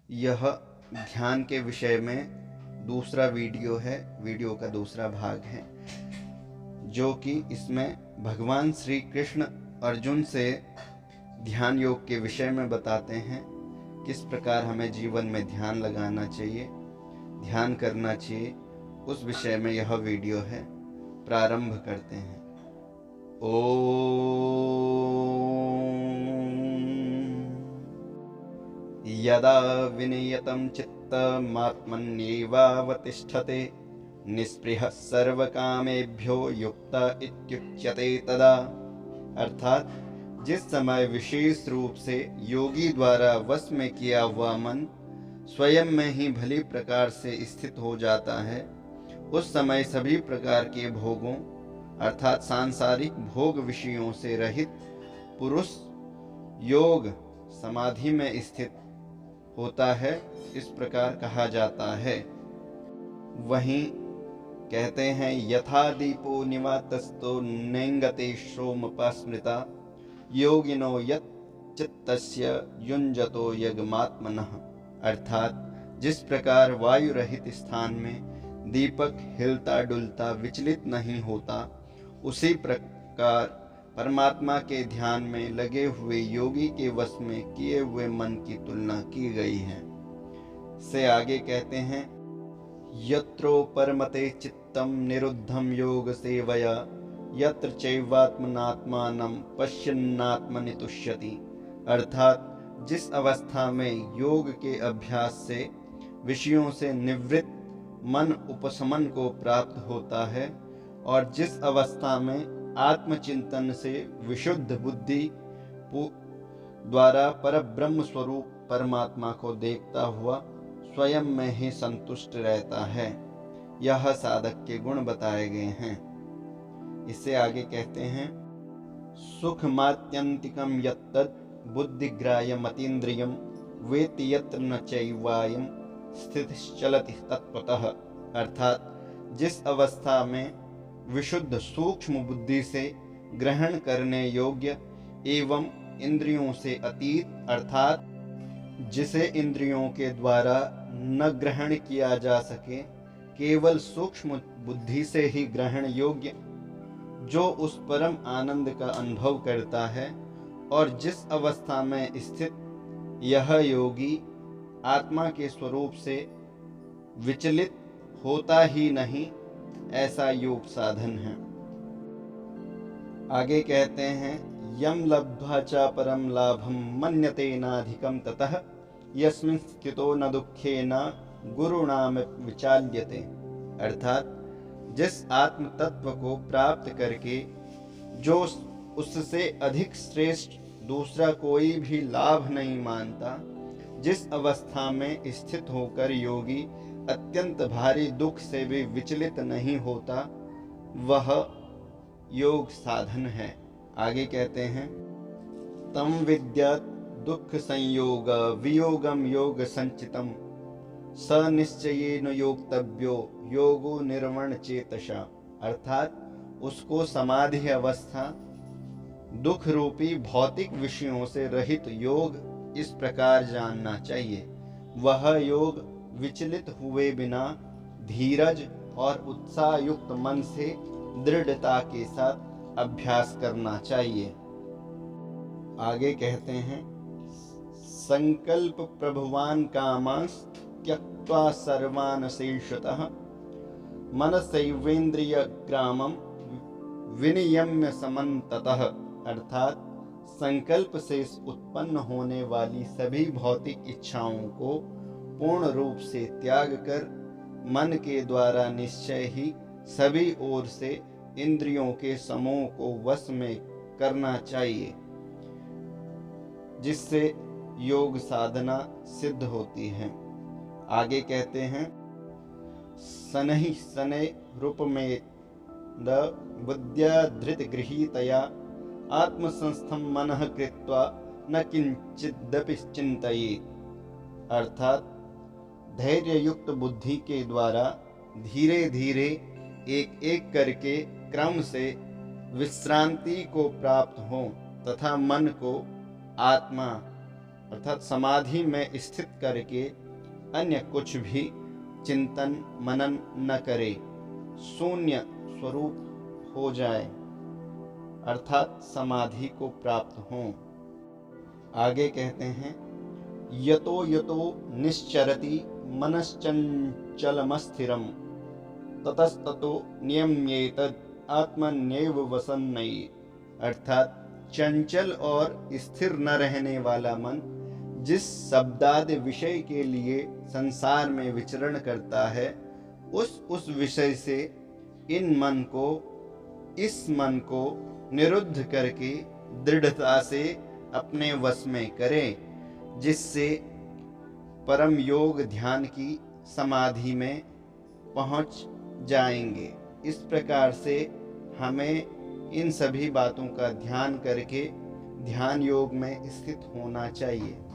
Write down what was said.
यह ध्यान के विषय में दूसरा वीडियो है, वीडियो का दूसरा भाग है, जो कि इसमें भगवान श्री कृष्ण अर्जुन से ध्यान योग के विषय में बताते हैं किस प्रकार हमें जीवन में ध्यान लगाना चाहिए, ध्यान करना चाहिए। उस विषय में यह वीडियो है। प्रारंभ करते हैं। यदा विनियतं चित्तमात्मन्येवावतिष्ठते निस्पृहः सर्वकामेभ्यो युक्त इत्युच्यते तदा। अर्थात जिस समय विशेष रूप से योगी द्वारा वश में किया हुआ मन स्वयं में ही भली प्रकार से स्थित हो जाता है, उस समय सभी प्रकार के भोगों अर्थात सांसारिक भोग विषयों से रहित पुरुष योग समाधि में स्थित होता है, इस प्रकार कहा जाता है। वहीं कहते हैं यथा दीपो निवातस्तो नेंगते श्रोमपास्मृता योगिनो यत् चित्तस्य युञ्जतो यगमात्मनः। अर्थात जिस प्रकार वायु रहित स्थान में दीपक हिलता डुलता विचलित नहीं होता, उसी प्रकार परमात्मा के ध्यान में लगे हुए योगी के वश में किए हुए मन की तुलना की गई है। से आगे कहते हैं यत्रो परमते चित्तम निरुद्धम योग सेवया यत्र चैवात्मनात्मानं पश्यन्नात्मनि तुष्यति। अर्थात जिस अवस्था में योग के अभ्यास से विषयों से निवृत्त मन उपशमन को प्राप्त होता है और जिस अवस्था में आत्मचिंतन से विशुद्ध बुद्धि द्वारा परब्रह्म स्वरूप परमात्मा को देखता हुआ स्वयं में ही संतुष्ट रहता है, यह साधक के गुण बताए गए हैं। इससे आगे कहते हैं सुखमात्यंतिकम यत्तद् बुद्धिग्राह्यमतीन्द्रियं वेत्ति यत्र न चैवायं स्थितिश्चलति तत्त्वतः। अर्थात जिस अवस्था में विशुद्ध सूक्ष्म बुद्धि से ग्रहण करने योग्य एवं इंद्रियों से अतीत अर्थात जिसे इंद्रियों के द्वारा न ग्रहण किया जा सके, केवल सूक्ष्म बुद्धि से ही ग्रहण योग्य, जो उस परम आनंद का अनुभव करता है और जिस अवस्था में स्थित यह योगी आत्मा के स्वरूप से विचलित होता ही नहीं, ऐसा योग साधन है। आगे कहते हैं यम लब्ध्वा च परम लाभम मन्यते नाधिकम ततः यस्मिन् स्थितो न दुःखेन गुरुणाम विचाल्यते। अर्थात जिस आत्म तत्व को प्राप्त करके जो उससे अधिक श्रेष्ठ दूसरा कोई भी लाभ नहीं मानता, जिस अवस्था में स्थित होकर योगी अत्यंत भारी दुख से भी विचलित नहीं होता, वह योग साधन है। आगे कहते हैं तम विद्यात् दुख संयोग वियोगम योग संचितम स निश्चयेन योक्तव्यो योगो निर्वण चेतसा। अर्थात उसको समाधि अवस्था दुख रूपी भौतिक विषयों से रहित योग इस प्रकार जानना चाहिए। वह योग विचलित हुए बिना धीरज और उत्साह युक्त मन से दृढ़ता के साथ अभ्यास करना चाहिए। आगे कहते हैं संकल्प प्रभुवान कामांस त्यक्त्वा सर्वान् शेषतः मनसैवेन्द्रिय ग्रामम विनियम्य समन्ततः। अर्थात संकल्प से उत्पन्न होने वाली सभी भौतिक इच्छाओं को पूर्ण रूप से त्याग कर मन के द्वारा निश्चय ही सभी ओर से इंद्रियों के समूह को वश में करना चाहिए, जिससे योग साधना सिद्ध होती है। आगे कहते हैं शनैः शनैः रूपमेव बुद्ध्या धृत गृहीतया आत्मसंस्थं मनः कृत्वा न किंचिदपि चिंतयेत्। अर्थात धैर्य युक्त बुद्धि के द्वारा धीरे धीरे एक एक करके क्रम से विश्रांति को प्राप्त हो तथा मन को आत्मा अर्थात समाधि में स्थित करके अन्य कुछ भी चिंतन मनन न करे, शून्य स्वरूप हो जाए, अर्थात समाधि को प्राप्त हो। आगे कहते हैं, यतो यतो निश्चरति मनश्चंचलमस्थिरम ततस्ततो नियम्येतद् आत्मन्येव वसन्नये। अर्थात चंचल और स्थिर न रहने वाला मन जिस शब्दादि विषय के लिए संसार में विचरण करता है, उस विषय से इस मन को निरुद्ध करके दृढ़ता से अपने वश में करें, जिससे परम योग ध्यान की समाधि में पहुंच जाएंगे। इस प्रकार से हमें इन सभी बातों का ध्यान करके ध्यान योग में स्थित होना चाहिए।